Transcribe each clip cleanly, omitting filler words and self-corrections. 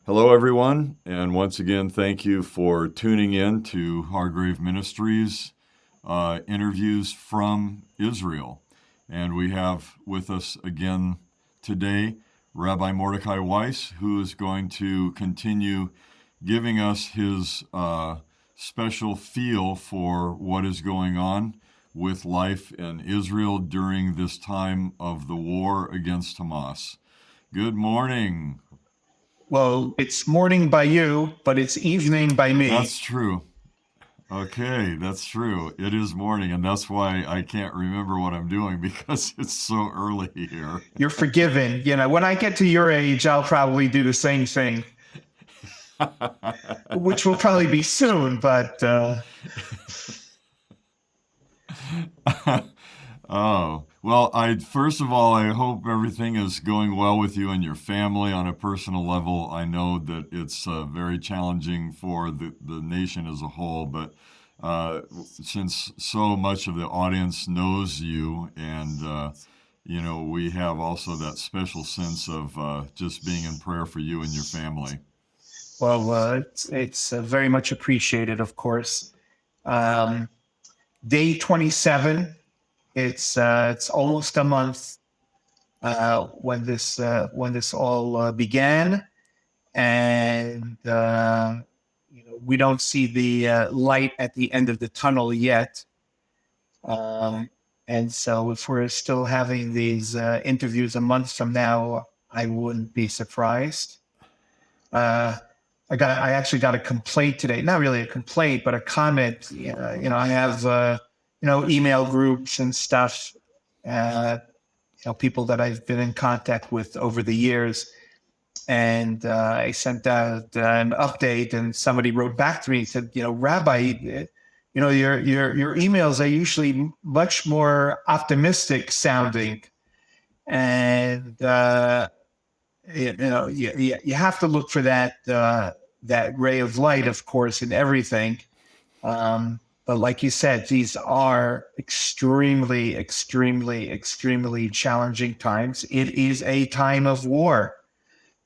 Hello, everyone, and once again, thank you for tuning in to Hargrave Ministries interviews from Israel. And we have with us again today Rabbi Mordecai Weiss, who is going to continue giving us his special feel for what is going on with life in Israel during this time of the war against Hamas. Good morning. Well, it's morning by you, but it's evening by me. That's true. Okay, that's true. It is morning, and that's why I can't remember what I'm doing because it's so early here. You're forgiven. When I get to your age, I'll probably do the same thing, which will probably be soon, but Oh, well, I first of all, I hope everything is going well with you and your family on a personal level. I know that it's very challenging for the nation as a whole, but since so much of the audience knows you and we have also that special sense of just being in prayer for you and your family. it's very much appreciated, of course. Um, Day 27. It's almost a month when this all began, and we don't see the light at the end of the tunnel yet. Um, and so, if we're still having these interviews a month from now, I wouldn't be surprised. Uh, I actually got a complaint today. Not really a complaint, but a comment. I have email groups and stuff. Uh, People that I've been in contact with over the years, and I sent out an update, and somebody wrote back to me and said, Rabbi, your emails are usually much more optimistic sounding, and you have to look for that ray of light, of course, in everything. But like you said, these are extremely, extremely, extremely challenging times. It is a time of war.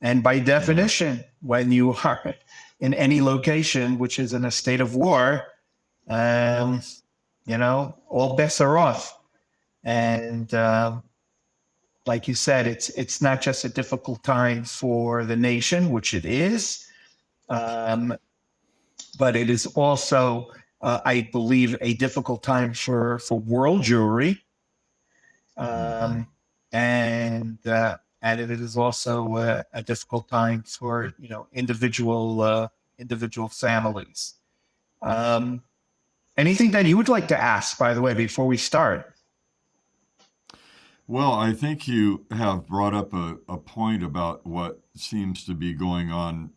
And by Yeah. definition, when you are in any location which is in a state of war, um, all bets are off. And like you said, it's not just a difficult time for the nation, which it is, um, but it is also, I believe, a difficult time for world Jewry, Hmm. um, and it is also a difficult time for individual families. Um, Anything that you would like to ask, by the way, before we start? Well, I think you have brought up a point about what seems to be going on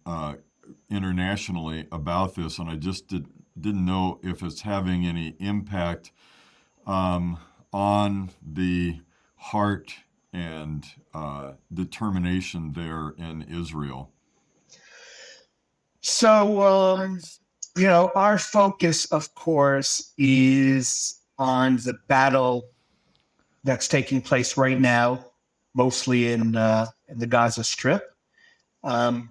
internationally about this, and I just didn't know if it's having any impact um, on the heart and determination there in Israel. So, our focus, of course, is on the battle that's taking place right now, mostly in the Gaza Strip. Um,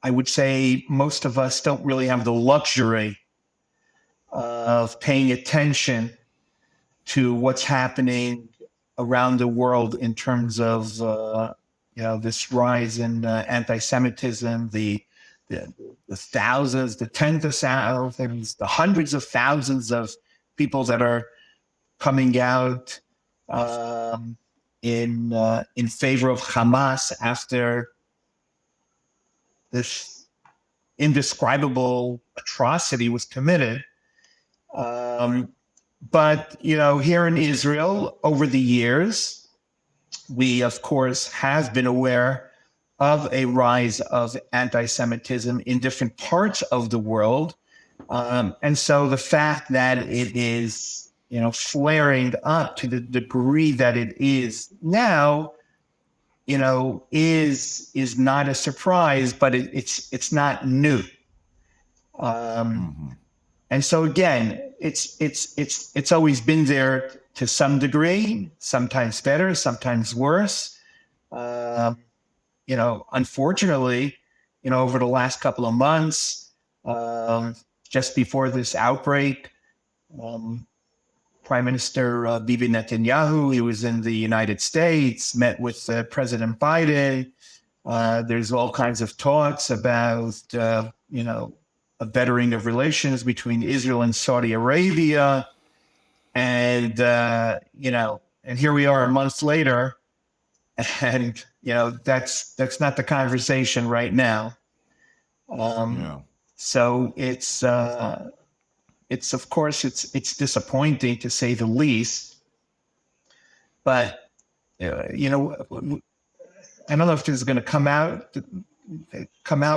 I would say most of us don't really have the luxury of paying attention to what's happening around the world in terms of this rise in anti-Semitism, the the thousands, the tens of thousands, the hundreds of thousands of people that are coming out um, in favor of Hamas after this indescribable atrocity was committed. Um, but here in Israel, over the years, we of course have been aware of a rise of anti-Semitism in different parts of the world, and so the fact that it is flaring up to the degree that it is now, is not a surprise, but it's not new. Um, Hmm. and so again, it's always been there to some degree, sometimes better, sometimes worse. Um, Unfortunately, over the last couple of months, just before this outbreak, Prime Minister Bibi Netanyahu, he was in the United States, met with President Biden. There's all kinds of talks about, a bettering of relations between Israel and Saudi Arabia. And, and here we are a month later, and, that's not the conversation right now. So it's of course, it's disappointing to say the least, but, I don't know if this is going to come out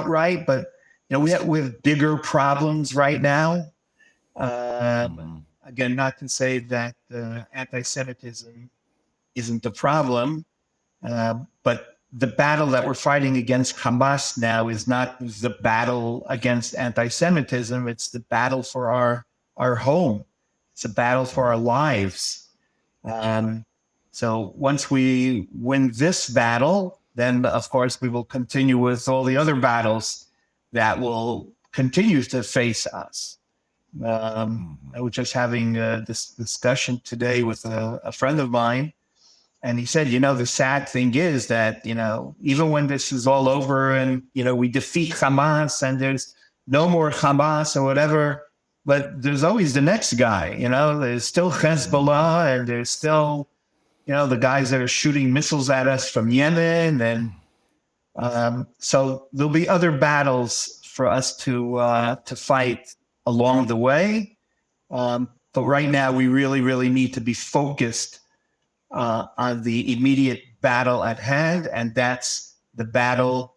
right, but, we have bigger problems right now. Again, not to say that anti-Semitism isn't the problem, but the battle that we're fighting against Hamas now is not the battle against anti-Semitism. It's the battle for our home. It's a battle for our lives. So once we win this battle, then, of course, we will continue with all the other battles that will continue to face us. I was just having this discussion today with a friend of mine, and he said, the sad thing is that, even when this is all over and, we defeat Hamas and there's no more Hamas or whatever, but there's always the next guy, there's still Hezbollah, and there's still, the guys that are shooting missiles at us from Yemen. And so there'll be other battles for us to fight along the way. But right now, we really, really need to be focused on the immediate battle at hand, and that's the battle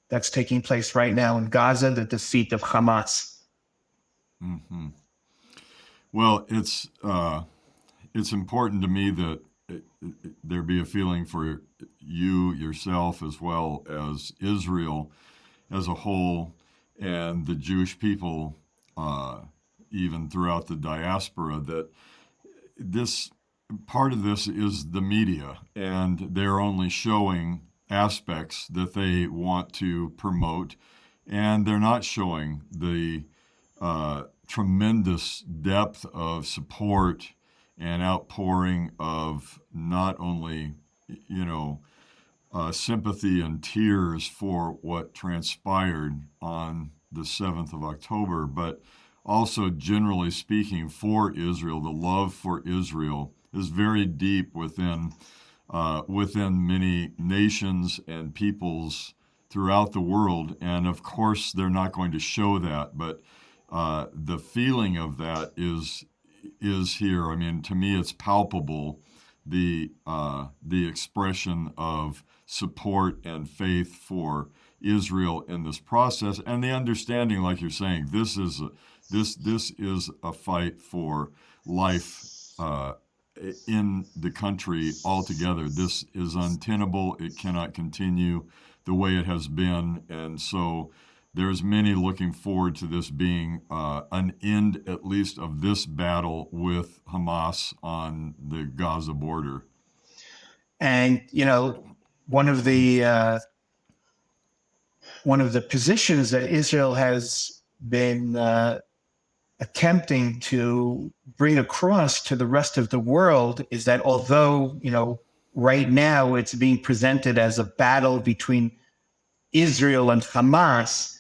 that's taking place right now in Gaza, the defeat of Hamas. Mm-hmm. Well, it's important to me that there be a feeling for you, yourself, as well as Israel as a whole, and the Jewish people, even throughout the diaspora, that this part of this is the media, and they're only showing aspects that they want to promote, and they're not showing the tremendous depth of support and outpouring of not only, sympathy and tears for what transpired on the 7th of October, but also, generally speaking, for Israel. The love for Israel is very deep within many nations and peoples throughout the world. And of course, they're not going to show that, but the feeling of that is here. I mean, to me, it's palpable. The expression of support and faith for Israel in this process, and the understanding, like you're saying, this is a fight for life in the country altogether. This is untenable. It cannot continue the way it has been, and so there's many looking forward to this being an end, at least, of this battle with Hamas on the Gaza border. And one of the positions that Israel has been attempting to bring across to the rest of the world is that although right now it's being presented as a battle between Israel and Hamas,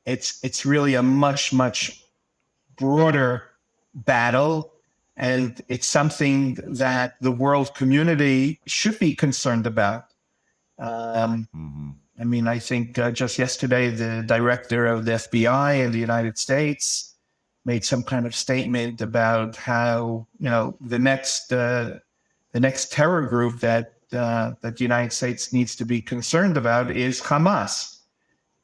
it's really a much, much broader battle, and it's something that the world community should be concerned about. I mean, I think just yesterday, the director of the FBI in the United States made some kind of statement about how, the next terror group that the United States needs to be concerned about is Hamas.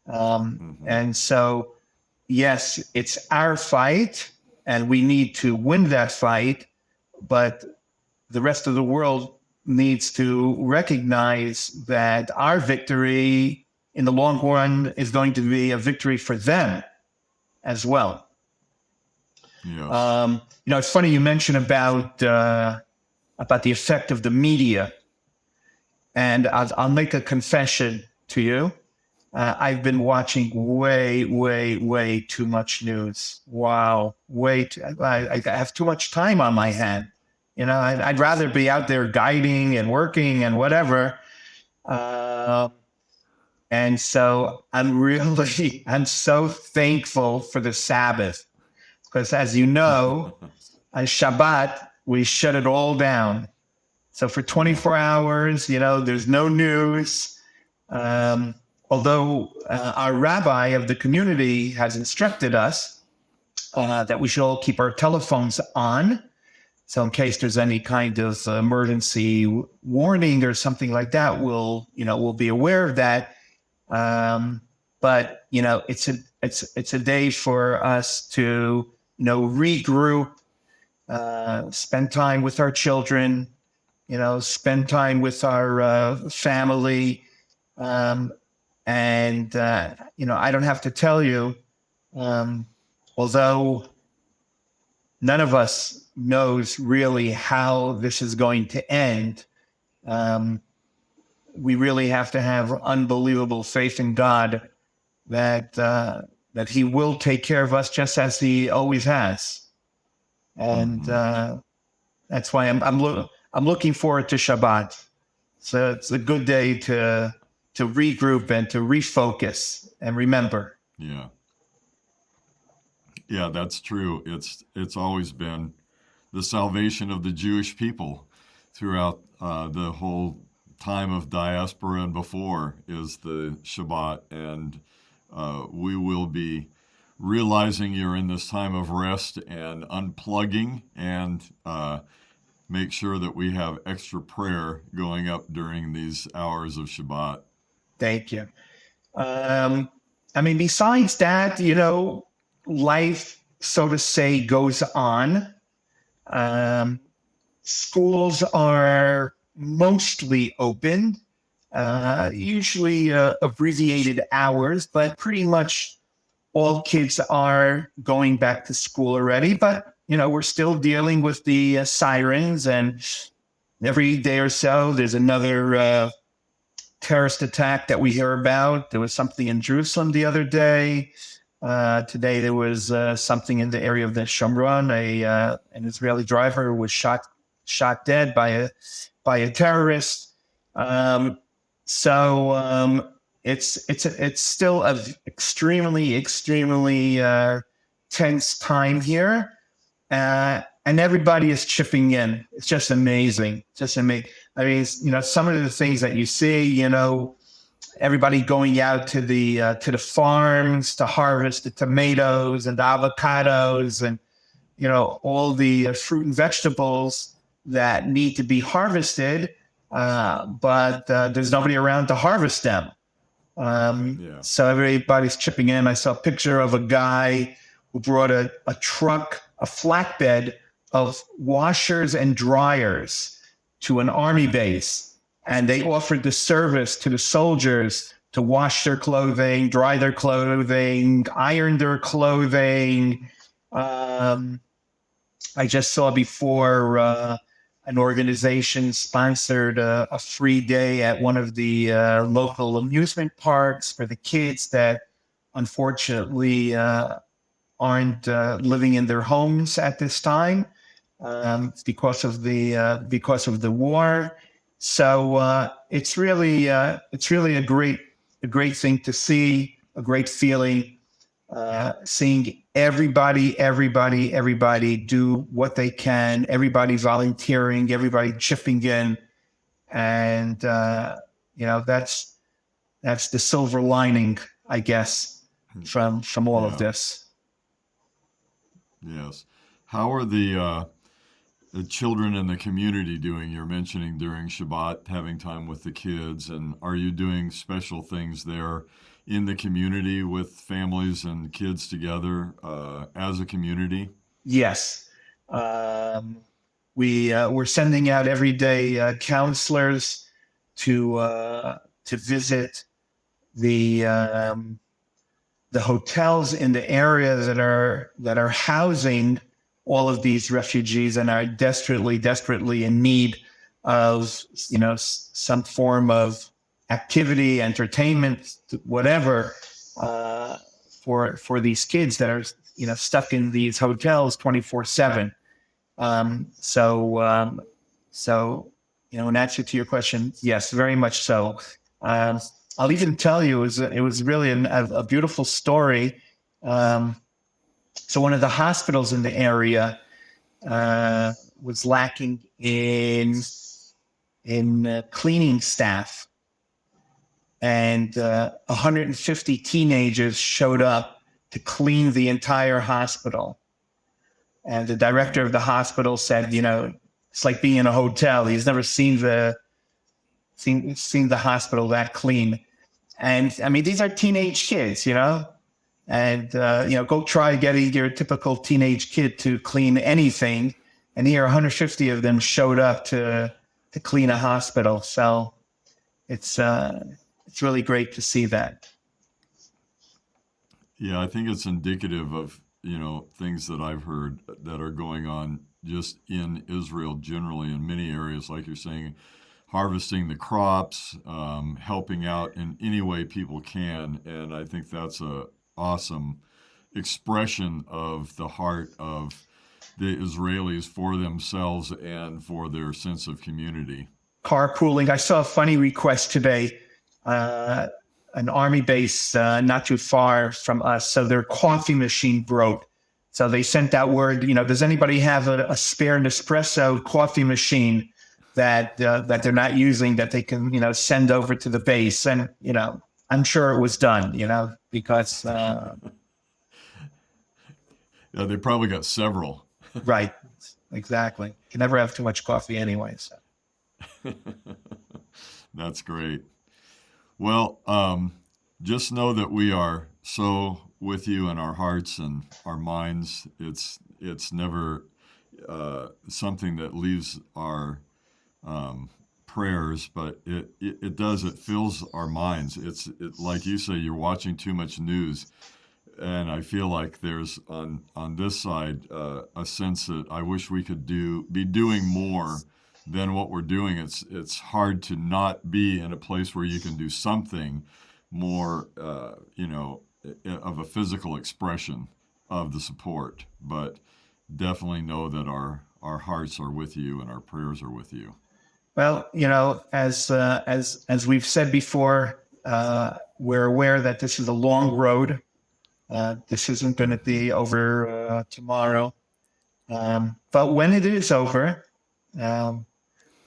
And so, yes, it's our fight, and we need to win that fight, but the rest of the world needs to recognize that our victory in the long run is going to be a victory for them as well. Yes. It's funny you mentioned about the effect of the media, and I'll make a confession to you. I've been watching way too much news. Wow, I have too much time on my hand. I'd rather be out there guiding and working and whatever. Uh, and so I'm so thankful for the Sabbath because, as you know, on Shabbat we shut it all down. So for 24 hours, there's no news. Um, Although our rabbi of the community has instructed us that we should all keep our telephones on. So in case there's any kind of emergency warning or something like that, we'll be aware of that. But it's a day for us to regroup, spend time with our children, spend time with our family. And I don't have to tell you, although none of us knows really how this is going to end, we really have to have unbelievable faith in God that He will take care of us just as He always has. And that's why I'm looking forward to Shabbat. So it's a good day to regroup and to refocus and remember. Yeah. Yeah, that's true. It's always been the salvation of the Jewish people throughout the whole time of diaspora and before is the Shabbat. And we will be realizing you're in this time of rest and unplugging, and make sure that we have extra prayer going up during these hours of Shabbat. Thank you. Besides that, life, so to say, goes on. Schools are mostly open, usually abbreviated hours, but pretty much all kids are going back to school already. But, we're still dealing with the sirens, and every day or so there's another terrorist attack that we hear about. There was something in Jerusalem the other day. Today there was something in the area of the Shomron. An Israeli driver was shot dead by a terrorist. It's still an extremely tense time here, and everybody is chipping in. It's just amazing. Some of the things that you see, everybody going out to the farms to harvest the tomatoes and the avocados and, all the fruit and vegetables that need to be harvested, but there's nobody around to harvest them. So everybody's chipping in. I saw a picture of a guy who brought a truck, a flatbed of washers and dryers to an army base, and they offered the service to the soldiers to wash their clothing, dry their clothing, iron their clothing. I just saw before an organization sponsored a free day at one of the local amusement parks for the kids that unfortunately aren't living in their homes at this time because of the war. So it's really a great thing to see, a great feeling, seeing everybody do what they can, everybody volunteering, everybody chipping in, and that's the silver lining, I guess, from all of this. Yes. How are the children in the community doing? You're mentioning during Shabbat having time with the kids, and are you doing special things there in the community with families and kids together as a community? Yes. We're sending out everyday counselors to visit the hotels in the area that are housing all of these refugees and are desperately in need of some form of activity, entertainment, whatever, for these kids that are, stuck in these hotels 24/7. So, in answer to your question, yes, very much so. I'll even tell you, it was really a beautiful story. So one of the hospitals in the area was lacking in cleaning staff, and 150 teenagers showed up to clean the entire hospital. And the director of the hospital said, it's like being in a hotel. He's never seen the hospital that clean. And I mean, these are teenage kids, and go try getting your typical teenage kid to clean anything. And here 150 of them showed up to clean a hospital. So it's really great to see that. Yeah, I think it's indicative of, things that I've heard that are going on just in Israel generally in many areas, like you're saying, harvesting the crops, helping out in any way people can. And I think that's a awesome expression of the heart of the Israelis for themselves and for their sense of community. Carpooling. I saw a funny request today. An army base not too far from us. So their coffee machine broke. So they sent out word, does anybody have a spare Nespresso coffee machine that they're not using that they can, send over to the base? And, I'm sure it was done, because... Yeah, they probably got several. Right. Exactly. You can never have too much coffee anyway. So. That's great. Well, just know that we are so with you in our hearts and our minds. It's never something that leaves our prayers, but it does. It fills our minds. It's like you say, you're watching too much news, and I feel like there's on this side a sense that I wish we could be doing more than what we're doing. It's hard to not be in a place where you can do something more, of a physical expression of the support. But definitely know that our hearts are with you and our prayers are with you. Well, as we've said before, we're aware that this is a long road. This isn't going to be over tomorrow. But when it is over,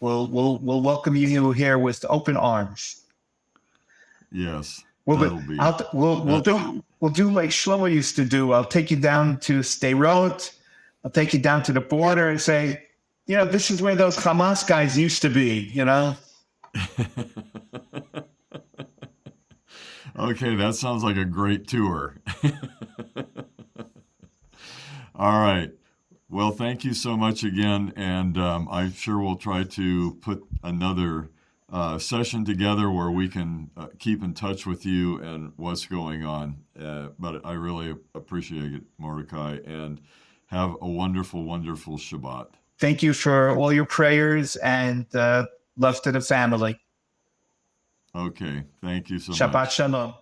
we'll welcome you here with open arms. Yes, We'll that'll do like Shlomo used to do. I'll take you down to Sderot. I'll take you down to the border and say, this is where those Hamas guys used to be. Okay, that sounds like a great tour. All right. Well, thank you so much again, and I'm sure we'll try to put another session together where we can keep in touch with you and what's going on. But I really appreciate it, Mordecai, and have a wonderful, wonderful Shabbat. Thank you for all your prayers and love to the family. Okay, thank you so much. Shabbat Shalom.